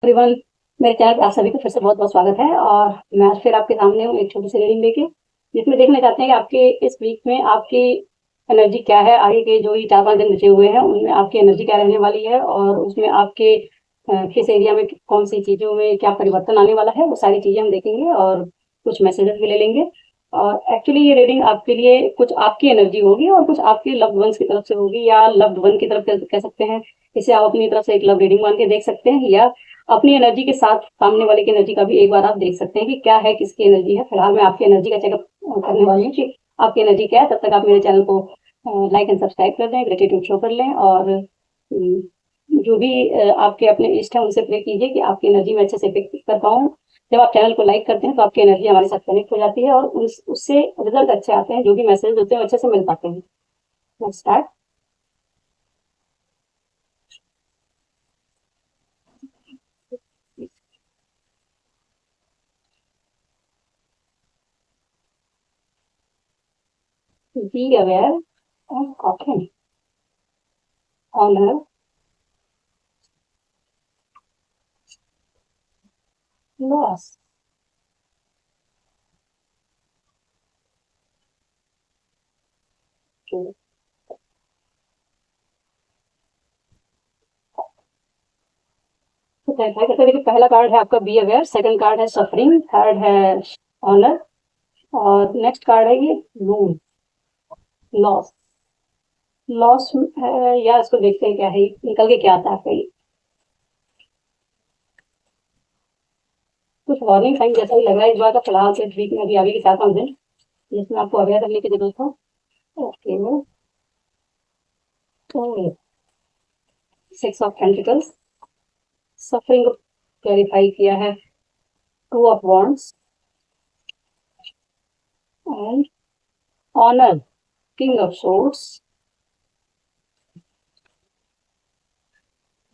Everyone, मेरे channel पे आप सभी का फिर से बहुत बहुत स्वागत है। और मैं आज फिर आपके सामने हूँ एक छोटी सी रीडिंग लेके, जिसमें देखना चाहते हैं कि आपके इस वीक में आपकी एनर्जी क्या है। आगे के जो ही 4-5 दिन बचे हुए हैं उनमें आपकी एनर्जी क्या रहने वाली है, और उसमें आपके किस एरिया में कौन सी चीज़ों में क्या परिवर्तन आने वाला है, वो सारी चीज़ें हम देखेंगे और कुछ मैसेजेस भी ले लेंगे। और एक्चुअली ये रीडिंग आपके लिए कुछ आपकी एनर्जी होगी और कुछ आपके लव्ड वंस की तरफ से होगी, या लव्ड वन की तरफ कह सकते हैं। इसे आप अपनी तरफ से एक लव रीडिंग मान के देख सकते हैं, या अपनी एनर्जी के साथ सामने वाले की एनर्जी का भी एक बार आप देख सकते हैं कि क्या है, किसकी एनर्जी है। फिलहाल मैं आपकी एनर्जी का चेकअप करने वाली हूँ कि आपकी एनर्जी क्या है। तब तक आप मेरे चैनल को लाइक एंड सब्सक्राइब कर दें, ग्रेटिट्यूड शो कर लें, और जो भी आपके अपने इष्ट हैं उनसे प्रे कीजिए कि आपकी एनर्जी मैं अच्छे से पिक कर पाऊँ। जब आप चैनल को लाइक करते हैं तो आपकी एनर्जी हमारे साथ कनेक्ट हो जाती है और उससे रिजल्ट अच्छे आते हैं, जो भी मैसेज होते हैं वो अच्छे से मिल पाते हैं। Let's start. Be aware of coffin, honour, loss. तो ट्राई करते हैं। देखिए, पहला कार्ड है आपका बी अवेयर, सेकंड कार्ड है सफरिंग, थर्ड है ऑनर, और नेक्स्ट कार्ड है ये लूज, लॉस। लॉस है, या इसको देखते हैं क्या है, निकल के क्या आता है आपका ये। कुछ वार्निंग साइन जैसा ही लग रहा है इस बार का। फिलहाल तो इस वीक में अभी आगे के 4-5 दिन जिसमें आपको अवेयर रहने की जरूरत है। ओके, तो 6 ऑफ पेंटिकल्स, सफरिंग को क्लैरिफाई किया है, 2 of wands, and honour, king of swords.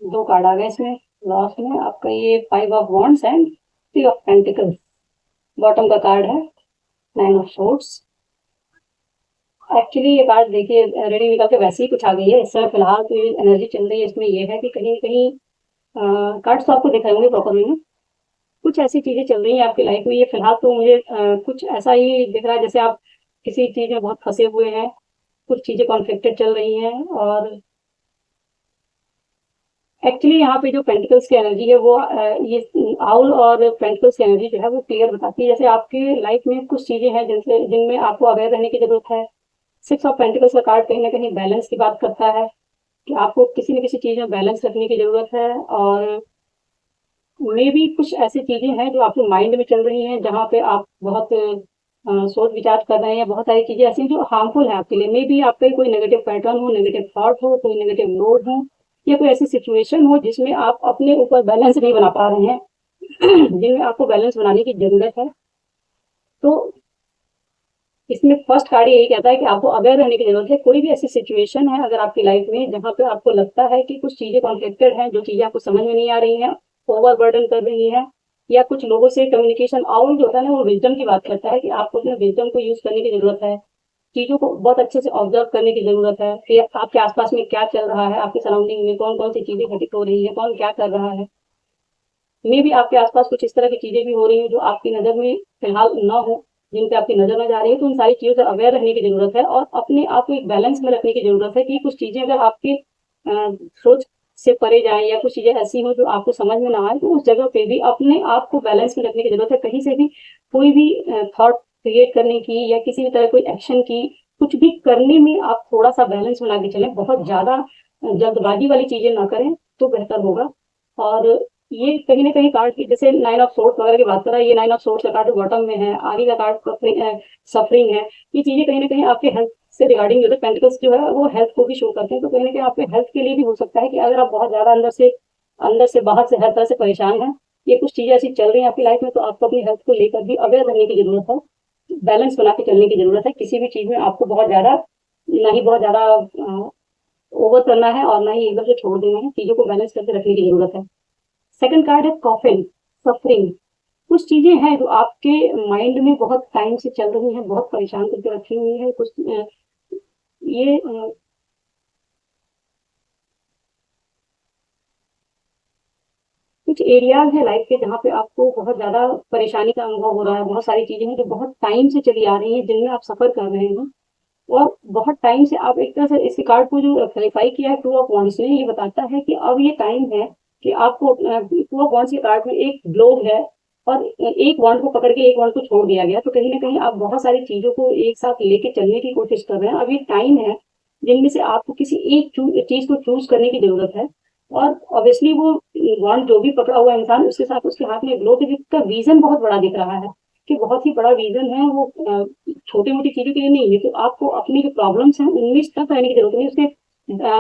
2 card आ गए इसमें। लास्ट में आपका ये 5 of wands and 3 of pentacles. Bottom का कार्ड है 9 ऑफ सोर्ड्स। एक्चुअली ये कार्ड देखिए, रीडिंग निकल के वैसे ही कुछ आ गई है। इस समय फिलहाल तो ये एनर्जी चल रही है, इसमें ये है कि कहीं कहीं कार्ड्स तो आपको दिख रहे होंगे प्रॉपर में, कुछ ऐसी चीजें चल रही हैं आपकी लाइफ में। ये फिलहाल तो मुझे कुछ ऐसा ही दिख रहा है जैसे आप किसी चीज में बहुत फंसे हुए हैं, कुछ चीजें कॉन्फ्लिक्टेड चल रही हैं। और एक्चुअली यहाँ पे जो पेंटिकल्स की एनर्जी है वो ये आउल और पेंटिकल्स की एनर्जी जो है वो क्लियर बताती है, जैसे आपकी लाइफ में कुछ चीजें हैं जिनमें आपको अवेयर रहने की जरूरत है। 6 ऑफ पेंटिकल्स का कार्ड कहीं ना कहीं बैलेंस की बात करता है कि आपको किसी न किसी चीज में बैलेंस रखने की जरूरत है। और मे भी कुछ ऐसी चीजें हैं जो आपके माइंड में चल रही हैं, जहाँ पे आप बहुत सोच विचार कर रहे हैं। बहुत सारी चीजें ऐसी हैं जो हार्मफुल है आपके लिए। मे भी आपका कोई नेगेटिव पैटर्न हो, नेगेटिव थॉट हो, कोई नेगेटिव लोड हो, या कोई ऐसी सिचुएशन हो जिसमें आप अपने ऊपर बैलेंस नहीं बना पा रहे हैं, जिनमें आपको बैलेंस बनाने की जरूरत है। तो इसमें फर्स्ट कार्ड यही कहता है कि आपको अवेयर रहने की जरूरत है। कोई भी ऐसी सिचुएशन है अगर आपकी लाइफ में जहाँ पे आपको लगता है कि कुछ चीजें कॉन्फ्लिक्टेड हैं, जो चीजें आपको समझ में नहीं आ रही हैं, ओवर बर्डन कर रही हैं, या कुछ लोगों से कम्युनिकेशन आउट जो होता है ना, वो विजडम की बात करता है कि आपको अपने विजडम को यूज करने की जरूरत है। चीजों को बहुत अच्छे से ऑब्जर्व करने की जरूरत है, फिर आपके आसपास में क्या चल रहा है, आपकी सराउंडिंग में कौन कौन सी चीजें घटित हो रही है, कौन क्या कर रहा है। मे भी आपके आसपास कुछ इस तरह की चीजें भी हो रही हैं जो आपकी नजर में फिलहाल ना हो, जिन पे आपकी नजर न जा रही है। तो उन सारी चीजों से अवेयर रहने की जरूरत है और अपने आप को एक बैलेंस में रखने की जरूरत है कि कुछ चीजें अगर आपकी सोच से परे जाए, या कुछ चीजें ऐसी हो जो आपको समझ में ना आए, तो उस जगह पे भी अपने आप को बैलेंस में रखने की जरूरत है। कहीं से भी कोई भी थॉट क्रिएट करने की, या किसी भी तरह कोई एक्शन की, कुछ भी करने में आप थोड़ा सा बैलेंस बना के चलें। बहुत ज्यादा जल्दबाजी वाली चीजें ना करें तो बेहतर होगा। और ये कहीं ना कहीं कार्ड की, जैसे 9 ऑफ सोर्ड्स वगैरह की बात कर रहा है, ये 9 ऑफ सोर्ड्स का कार्ड बॉटम में है, आगे का कार्ड सफरिंग है। ये चीजें कहीं ना कहीं आपके हेल्थ से रिगार्डिंग, जो पेंटिकल्स जो है वो हेल्थ को भी शो करते हैं। तो कहीं ना कहीं आपके हेल्थ के लिए भी हो सकता है कि अगर आप बहुत ज्यादा अंदर से बाहर से हर तरह से परेशान हैं, ये कुछ चीजें ऐसी चल रही हैं आपकी लाइफ में, तो आपको अपनी हेल्थ को लेकर भी अवेयर रहने की जरूरत है। बैलेंस बना के चलने की जरूरत है। किसी भी चीज में आपको बहुत ज्यादा, ना ही बहुत ज्यादा ओवर करना है, और ना ही एकदम से छोड़ देना है। चीजों को बैलेंस करके रखने की जरूरत है। सेकंड कार्ड है कॉफिन, सफरिंग। कुछ चीजें हैं जो आपके माइंड में बहुत टाइम से चल रही हैं, बहुत परेशान करके रखी हुई है। कुछ ये कुछ एरियाज है लाइफ के जहाँ पे आपको बहुत ज्यादा परेशानी का अनुभव हो रहा है, बहुत सारी चीजें हैं जो बहुत टाइम से चली आ रही हैं जिनमें आप सफर कर रहे हैं, और बहुत टाइम से आप एक तरह से इस कार्ड को जो क्लेरिफाई किया है टू ऑफ वॉन्ड्स ने, ये बताता है कि अब ये टाइम है कि आपको टू ऑफ वॉन्ड्स के कार्ड में एक ग्लोब है और एक वॉन्ड को पकड़ के एक वॉन्ड को छोड़ दिया गया, तो कहीं ना कहीं आप बहुत सारी चीजों को एक साथ लेके चलने की कोशिश कर रहे हैं। अब ये टाइम है जिनमें से आपको किसी एक चीज को चूज करने की जरूरत है, और ऑब्वियसली वो वॉन्ड जो भी पकड़ा हुआ इंसान उसके साथ उसके हाथ में ग्लोब है जिसका विजन बहुत बड़ा दिख रहा है, कि बहुत ही बड़ा विजन है वो, छोटी मोटी चीजों के लिए नहीं है। तो आपको अपनी जो प्रॉब्लम्स हैं उनमें स्टक रहने की जरूरत नहीं, उसके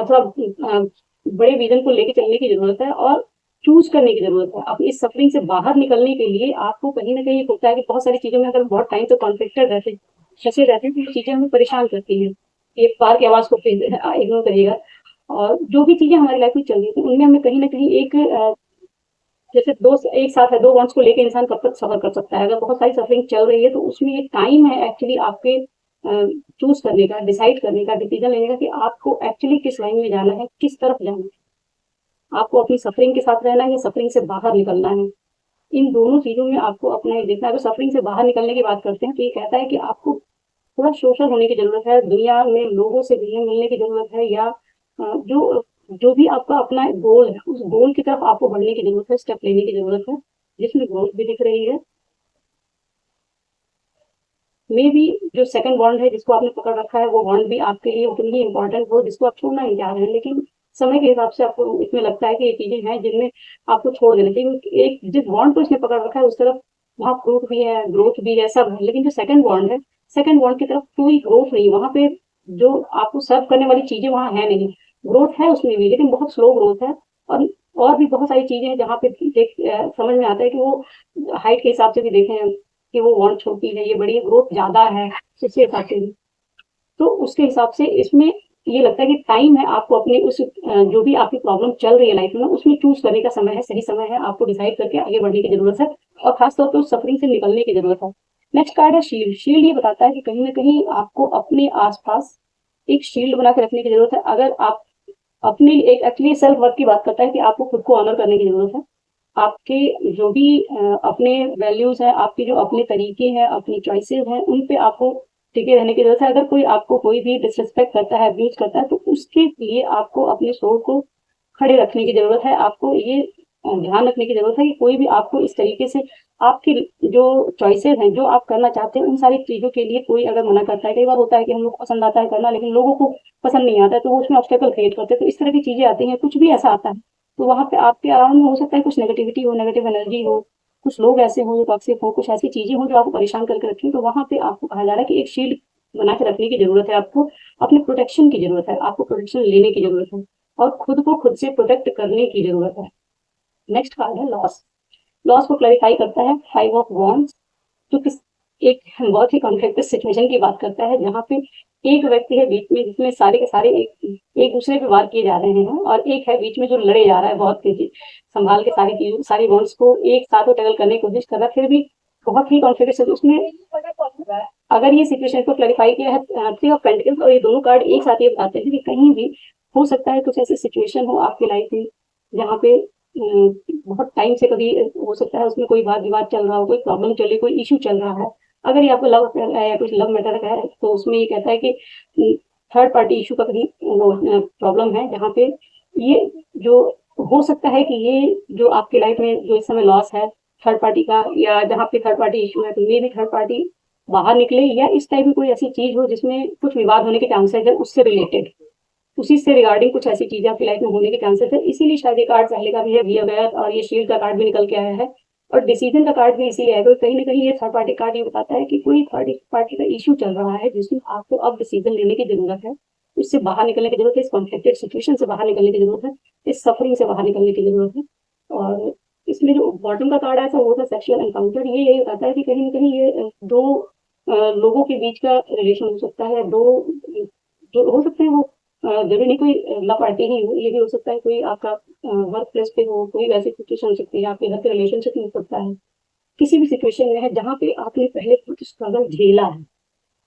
थोड़ा बड़े विजन को लेके चलने की जरूरत है और चूज करने की जरूरत है। अपनी इस सफरिंग से बाहर निकलने के लिए आपको कहीं ना कहीं होता है कि बहुत सारी चीजों में अगर बहुत टाइम तक कॉन्फ्लिक्टेड रहते फंसे रहते हैं तो ये चीजें हमें परेशान करती हैं। ये कार की आवाज को इग्नोर करिएगा। और जो भी चीजें हमारी लाइफ में चल रही थी उनमें हमें कहीं ना कहीं एक जैसे दो एक साथ है, दो वॉन्ट्स को लेके इंसान कब तक सफर कर सकता है। अगर बहुत सारी सफरिंग चल रही है तो उसमें एक टाइम है एक्चुअली आपके चूज करने का, डिसाइड करने का, डिसीजन लेने का कि आपको एक्चुअली किस लाइन में जाना है, किस तरफ जाना है। आपको अपनी सफरिंग के साथ रहना है या सफरिंग से बाहर निकलना है। इन दोनों चीजों में आपको अपना ही देखना है। अगर सफरिंग से बाहर निकलने की बात करते हैं तो ये कहता है कि आपको थोड़ा सोशल होने की जरूरत है, दुनिया में लोगों से घुलने मिलने की जरूरत है, या जो जो भी आपका अपना गोल है उस गोल की तरफ आपको बढ़ने की जरूरत है, स्टेप लेने की जरूरत है, जिसमें ग्रोथ भी दिख रही है। मे भी जो सेकंड बॉन्ड है जिसको आपने पकड़ रखा है वो बॉन्ड भी आपके लिए उतनी ही इंपॉर्टेंट हो जिसको आप छोड़ना नहीं चाह रहे हैं, लेकिन समय के हिसाब से आपको इसमें लगता है कि ये चीजें हैं जिनमें आपको छोड़ देना चाहिए, क्योंकि एक जिस बॉन्ड को इसने पकड़ रखा है उस तरफ वहाँ फ्रूट भी है, ग्रोथ भी है, सब है। लेकिन जो सेकंड बॉन्ड है, सेकंड बॉन्ड की तरफ कोई ग्रोथ नहीं, वहां पे जो आपको सर्व करने वाली चीजें वहां है नहीं। ग्रोथ है उसमें भी लेकिन बहुत स्लो ग्रोथ है, और भी बहुत सारी चीजें हैं जहाँ पे समझ में आता है कि वो हाइट के हिसाब से भी देखें कि वो वॉन्ट छोटी है, ये बड़ी है, ग्रोथ ज्यादा है, उसके हिसाब से भी। तो उसके हिसाब से इसमें ये लगता है कि टाइम है आपको अपने उस जो भी आपकी प्रॉब्लम चल रही है लाइफ में उसमें चूज करने का समय है, सही समय है, आपको डिसाइड करके आगे बढ़ने की जरूरत है, और खासतौर पर उस सफरिंग से निकलने की जरूरत है। नेक्स्ट कार्ड है शील्ड। शील्ड ये बताता है कि कहीं ना कहीं आपको अपने आसपास एक शील्ड बना के रखने की जरूरत है। अगर आप अपने एक एक्चुअली सेल्फ वर्थ की बात करता है कि आपको खुद को ऑनर करने की जरूरत है। आपके जो भी अपने वैल्यूज हैं, आपके जो अपने तरीके हैं, अपनी चॉइसेस हैं, उन पे आपको टिके रहने की जरूरत है। अगर कोई आपको कोई भी डिसरिस्पेक्ट करता है, अब्यूज करता है, तो उसके लिए आपको अपने सोल को खड़े रखने की जरूरत है। आपको ये ध्यान रखने की जरूरत है कि कोई भी आपको इस तरीके से आपकी जो चॉइसेस हैं, जो आप करना चाहते हैं, उन सारी चीजों के लिए कोई अगर मना करता है, कई बार होता है कि हम लोग को पसंद आता है करना लेकिन लोगों को पसंद नहीं आता है, तो वो उसमें ऑब्स्टेकल क्रिएट करते हैं। तो इस तरह की चीजें आती हैं, कुछ भी ऐसा आता है तो वहां पे आपके अराउंड में हो सकता है कुछ नेगेटिविटी हो, नेगेटिव एनर्जी हो, कुछ लोग ऐसे हो जो टॉक्सिक हो, कुछ ऐसी चीजें हो जो आपको परेशान करके रखें, तो वहां पे आपको कहा जा रहा है कि एक शील्ड बना के रखने की जरूरत है। आपको अपने प्रोटेक्शन की जरूरत है, आपको प्रोटेक्शन लेने की जरूरत है और खुद को खुद से प्रोटेक्ट करने की जरूरत है। नेक्स्ट कार्ड है लॉस। लॉस को क्लैरिफाई करता है फाइव ऑफ वॉन्ड्स, जो किस एक बहुत ही कॉन्फ्लिक्टेड सिचुएशन की बात करता है, जहाँ पे एक व्यक्ति है बीच में जिसमें सारे के सारे एक दूसरे पे वार किए जा रहे हैं, और एक है बीच में जो लड़े जा रहा है बहुत तेजी संभाल के सारी चीजों सारी बॉन्ड्स को एक साथ टैकल करने की कोशिश कर रहा है, फिर भी बहुत ही कॉन्फ्लिक्टेड उसमें। अगर ये सिचुएशन को क्लैरिफाई किया है थ्री ऑफ पेंटिकल्स, और ये दोनों कार्ड एक साथ ये बताते हैं कि कहीं भी हो सकता है कुछ ऐसी सिचुएशन हो आपकी लाइफ में जहाँ पे बहुत टाइम से कभी हो सकता है उसमें कोई वाद विवाद चल रहा हो, कोई प्रॉब्लम चल रही, कोई इशू चल रहा है। अगर ये आपको लव अफेयर है या कुछ लव मैटर का है तो उसमें ये कहता है कि थर्ड पार्टी इशू का कभी वो प्रॉब्लम है, जहाँ पे ये जो हो सकता है कि ये जो आपकी लाइफ में जो इस समय लॉस है थर्ड पार्टी का, या जहाँ पे थर्ड पार्टी इशू है, तो ये भी थर्ड पार्टी बाहर निकले, या इस टाइप की कोई ऐसी चीज हो जिसमें कुछ विवाद होने के चांसेस है, उससे रिलेटेड उसी से रिगार्डिंग कुछ ऐसी चीजें आपकी लाइफ में होने के चांसेस है। इसीलिए शायद ये कार्ड पहले का भी है वियर गया, और ये शील्ड का कार्ड भी निकल के आया है, और डिसीजन का कार्ड भी इसीलिए है क्योंकि कहीं ना कहीं ये थर्ड पार्टी कार्ड ये बताता है कि कोई थर्ड पार्टी का इशू चल रहा है जिसमें आपको अब डिसीजन लेने की जरूरत है, इससे बाहर निकलने की जरूरत है, इस कॉन्फ्लिक्टेड सिचुएशन से बाहर निकलने की जरूरत है, इस सफरिंग से बाहर निकलने की जरूरत है। और इसमें जो बॉटम का कार्ड आया था वो था सेक्सुअल एनकाउंटर। ये यही बताता है कि कहीं ना कहीं ये दो लोगों के बीच का रिलेशन हो सकता है, दो जो हो सकते हैं वो जरूरी नहीं कोई लव पार्टी ही हो, ये भी हो सकता है कोई आपका वर्क प्लेस पे हो, कोई वैसी सिचुएशन हो सकती है, आपके घर के रिलेशनशिप में हो सकता है, किसी भी सिचुएशन में है जहाँ पे आपने पहले कुछ स्ट्रगल झेला है।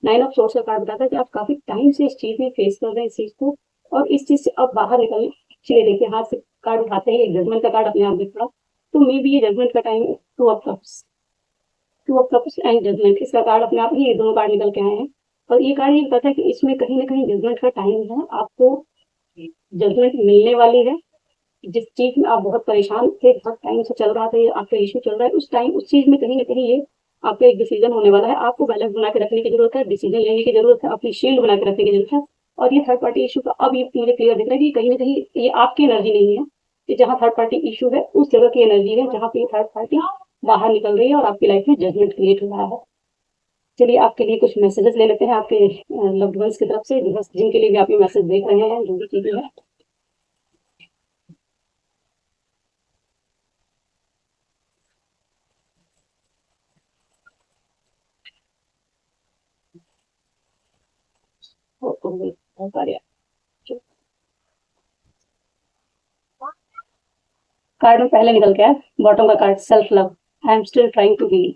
नाइन ऑफ सोर्स का कार्ड बताता है कि आप काफी टाइम से इस चीज में फेस कर रहे हैं इस चीज को, और इस चीज से अब बाहर निकल। चलिए देखिए हाथ से कार्ड उठाते हैं, एक जजमेंट का कार्ड अपने आप दिख पड़ा, तो मे बी ये जजमेंट का टाइम है। Two of cups and judgement, इसका कार्ड अपने आप ही ये दोनों कार्ड निकल के आए हैं। और ये कार्ड ये बताता है कि इसमें कहीं ना कहीं जजमेंट का टाइम है, आपको जजमेंट मिलने वाली है। जिस चीज में आप बहुत परेशान थे, बहुत टाइम से चल रहा था, ये आपका इश्यू चल रहा है, उस टाइम उस चीज में कहीं ना कहीं ये आपका एक डिसीजन होने वाला है। आपको बैलेंस बना के रखने की जरूरत है, डिसीजन लेने की जरूरत है, अपनी शील्ड बना के रखने की जरूरत है। और ये थर्ड पार्टी इशू का अब ये मुझे क्लियर दिख रहा है कि कहीं ना कहीं ये आपकी एनर्जी नहीं है, कि जहाँ थर्ड पार्टी इशू है उस जगह की एनर्जी है, जहाँ पे ये थर्ड पार्टी बाहर निकल रही है और आपकी लाइफ में जजमेंट क्रिएट हो रहा है। चलिए आपके लिए कुछ मैसेजेस ले लेते हैं आपके लव्ड वंस की तरफ से, जिनके लिए भी आप ये मैसेज देख रहे हैं, जो भी चीजें हैं। बहुत सारे कार्ड में पहले निकल के आया बॉटम का card, self love, I am still trying to heal.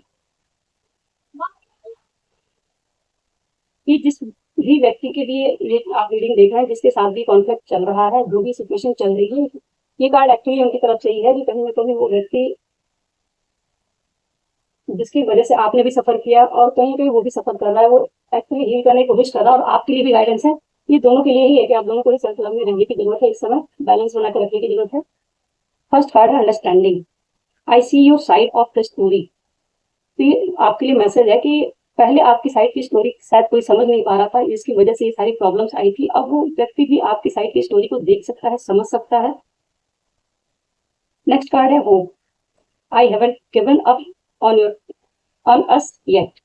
कि जिस भी व्यक्ति के लिए ये आप रीडिंग देख रहे हैं, जिसके साथ भी कॉन्फ्लिक्ट चल रहा है, जो भी सिचुएशन चल रही है, ये कार्ड एक्चुअली उनकी तरफ से ही है कि कहीं ना कहीं वो व्यक्ति जिसकी वजह से आपने भी सफर किया और कहीं ना कहीं वो भी सफर कर रहा है, वो एक्चुअली हील करने की कोशिश कर रहा है और आपके लिए भी गाइडेंस है। ये दोनों के लिए ही है कि आप दोनों को सेल्फ लव में रहने की जरूरत है, इस समय बैलेंस बना कर रखने की जरूरत है। फर्स्ट कार्ड है understanding, I see your side of the story. तो ये आपके लिए मैसेज है कि पहले आपकी साइड की स्टोरी शायद कोई समझ नहीं पा रहा था, इसकी वजह से ये सारी प्रॉब्लम्स आई थी। अब वो व्यक्ति भी आपकी साइड की स्टोरी को देख सकता है, समझ सकता है। नेक्स्ट कार्ड है hope, I haven't given up on your on us yet.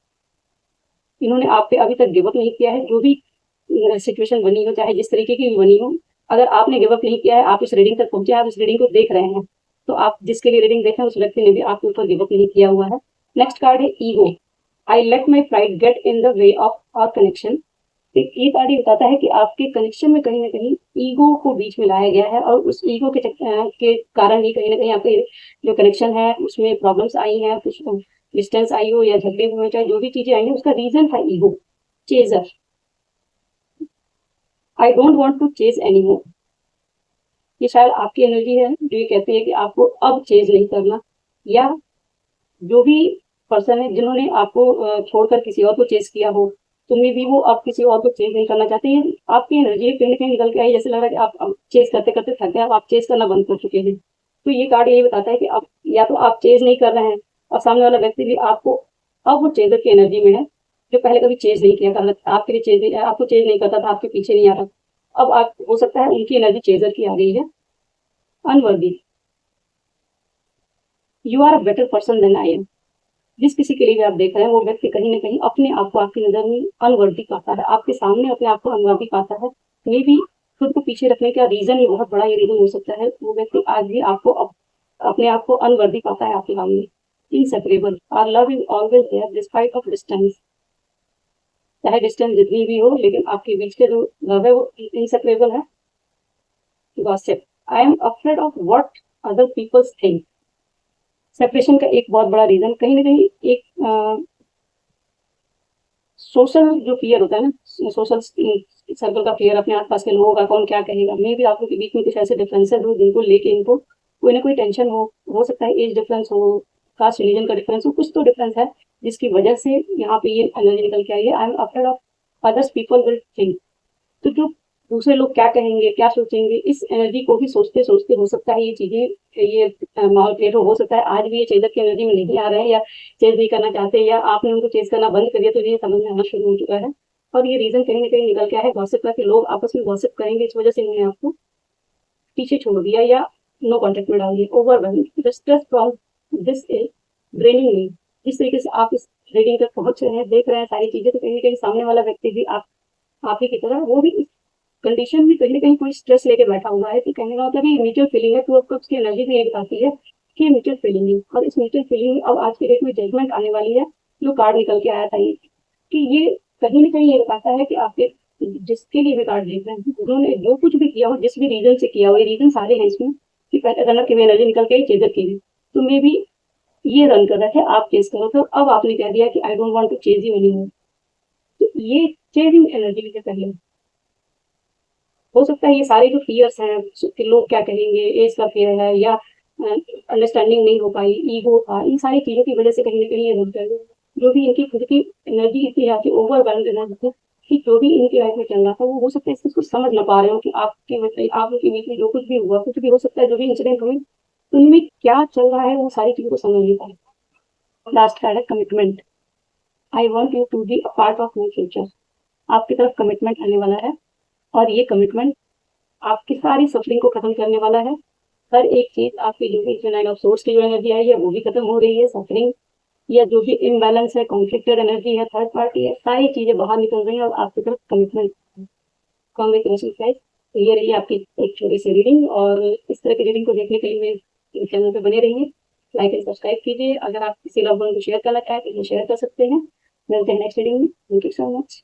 इन्होंने आप पे अभी तक गिव अप नहीं किया है, जो भी सिचुएशन बनी हो, चाहे जिस तरीके की भी बनी हो, अगर आपने गिव अप नहीं किया है, आप इस रीडिंग तक पहुंचे, आप इस रीडिंग को देख रहे हैं, तो आप जिसके लिए रीडिंग देख रहे हैं उस व्यक्ति ने भी आपके ऊपर गिव अप नहीं किया हुआ है। नेक्स्ट कार्ड है ego, I let my pride get in the way of our connection. ये कार्ड ये बताता है कि आपके कनेक्शन में कहीं ना कहीं ईगो को बीच में लाया गया है और उस ईगो के कारण ही कहीं ना कहीं आपके जो कनेक्शन है उसमें प्रॉब्लम्स आई हैं, कुछ डिस्टेंस आई हो या झगड़े हुए, चाहे जो भी चीजें आई हैं, उसका रीजन था ego, chaser. I don't want to chase any more, ये शायद आपकी एनर्जी है जो ये कहती है कि आपको अब चेज नहीं करना, या जो भी पर्सन है जिन्होंने आपको छोड़कर किसी और को चेज किया हो, तुम्हें भी वो अब किसी और को चेज नहीं करना चाहते हैं। आपकी एनर्जी कहीं ना कहीं निकल के आई, जैसे लग रहा है कि आप चेज करते करते थक गए, अब आप चेज करना बंद कर चुके हैं। तो ये कार्ड यही बताता है कि आप या तो आप चेज नहीं कर रहे हैं और सामने वाला व्यक्ति भी आपको अब वो चेजर की एनर्जी में है, जो पहले कभी चेज नहीं किया करता, आपके लिए चेज नहीं, आपको चेज नहीं करता था, आपके पीछे नहीं आ रहा, अब आप हो सकता है उनकी एनर्जी चेजर की आ गई है। Unworthy, you are a better person than I am. जिस किसी के लिए भी आप देख रहे हैं, वो व्यक्ति कहीं ना कहीं अपने आप को आपकी नजर में अनवर्दी पाता है, आपके सामने अपने आप को अनवर्दी पाता है। मे भी खुद को पीछे रखने का रीजन ये बहुत बड़ा ये रीजन हो सकता है, वो व्यक्ति आज भी आपको अपने आप को अनवर्दी पाता है आपके सामने। Inseparable, our love is always there despite of distance. चाहे डिस्टेंस जितनी भी हो, लेकिन आपके बीच के जो लव है वो इनसेपरेबल है। Gossip, I am afraid of what other peoples think. Separation का एक बहुत बड़ा रीजन कहीं ना कहीं एक सोशल जो फियर होता है ना, सोशल सर्कल का फियर, अपने आसपास के लोगों का कौन क्या कहेगा। मे भी आप लोग के बीच में कुछ ऐसे डिफरेंसेस हो जिनको लेके इनको कोई ना कोई टेंशन हो सकता है एज डिफरेंस हो, कास्ट रिलीजन का डिफरेंस हो, कुछ तो डिफरेंस है जिसकी वजह से यहाँ पे ये एनर्जी निकल के आई है। आई am afraid of others people will think. तो जो दूसरे लोग क्या कहेंगे, क्या सोचेंगे, इस एनर्जी को भी सोचते सोचते हो सकता है ये चीजें, ये माहौल क्रिएट हो सकता है आज भी ये चेजर की एनर्जी में नहीं आ रहे हैं, या चेज नहीं करना चाहते, या आपने उनको चेज करना बंद कर दिया, तो ये समझ में आना शुरू हो चुका है। और ये रीजन कहीं ना कहीं निकल के आया है गॉसिप का, कि लोग आपस में गॉसिप करेंगे, इस वजह से इन्होंने आपको पीछे छोड़ दिया या नो कॉन्टेक्ट में डाल दिया। Overwhelm, the stress from this is draining me. जिस तरीके से आप इस रीडिंग तक पहुंच रहे हैं, देख रहे हैं सारी चीजें, तो कहीं ना कहीं सामने वाला व्यक्ति भी आप ही की तरह वो भी कंडीशन में कहीं ना कहीं कोई स्ट्रेस लेके बैठा हुआ है। कि कहने का मतलब ये म्यूचुअल फीलिंग है, टू ऑफ कप्स की एनर्जी भी ये बताती है कि म्यूचुअल फीलिंग है, और इस म्यूचुअल फीलिंग में अब आज के डेट में जजमेंट आने वाली है। जो कार्ड निकल के आया था ये, कि ये कहीं ना कहीं ये बताता है कि आपके जिसके लिए भी कार्ड देख रहे हैं, उन्होंने जो कुछ भी किया हो, जिस भी रीजन से किया हो, ये रीजन सारे हैं इसमें, कि पहले रनर की भी एनर्जी निकल के चेजर की भी, तो मे भी ये रन कर रहे थे, आप चेज करो, तो अब आपने कह दिया कि I don't want to chase you anymore. तो ये चेजिंग एनर्जी के पहले हो सकता है ये सारे जो फियर्स हैं कि लोग क्या कहेंगे, एज का फियर है, या अंडरस्टैंडिंग नहीं हो पाई, ईगो था, इन सारी चीज़ों की वजह से कहीं न कहीं ये बनता है। जो भी इनकी खुद की एनर्जी इतनी ज़्यादा ओवरवेल्म्ड एनर्जी थी कि जो भी इनकी लाइफ में चल रहा था, वो हो सकता है इस चीज़ को समझ ना पा रहे हो कि आपके मतलब आप लोग के बीच में जो कुछ भी हुआ, कुछ भी हो सकता है, जो भी इंसिडेंट हुए, उनमें क्या चल रहा है, वो सारी चीज़ों को समझ नहीं पाए। लास्ट कार्ड है commitment. I want you to be a part of my future. आपकी तरफ कमिटमेंट आने वाला है और ये कमिटमेंट आपकी सारी सफरिंग को खत्म करने वाला है। हर एक चीज़ आपकी जो भी नाइन ऑफ सोर्स की जो एनर्जी आई है वो भी खत्म हो रही है, सफरिंग या जो भी इम्बैलेंस है, कॉन्फ्लिक्टेड एनर्जी है, थर्ड पार्टी है, सारी चीज़ें बाहर निकल रही हैं और आपकी तरफ कमिटमेंट। Congratulation guys. तो ये रही आपकी एक छोटी सी रीडिंग और इस तरह की रीडिंग को देखने के लिए मेरे चैनल पे बने रहिए, लाइक एंड सब्सक्राइब कीजिए। अगर आप किसी लव वन को शेयर करना चाहें तो शेयर कर सकते हैं। मिलते हैं नेक्स्ट रीडिंग में। Thank you so much.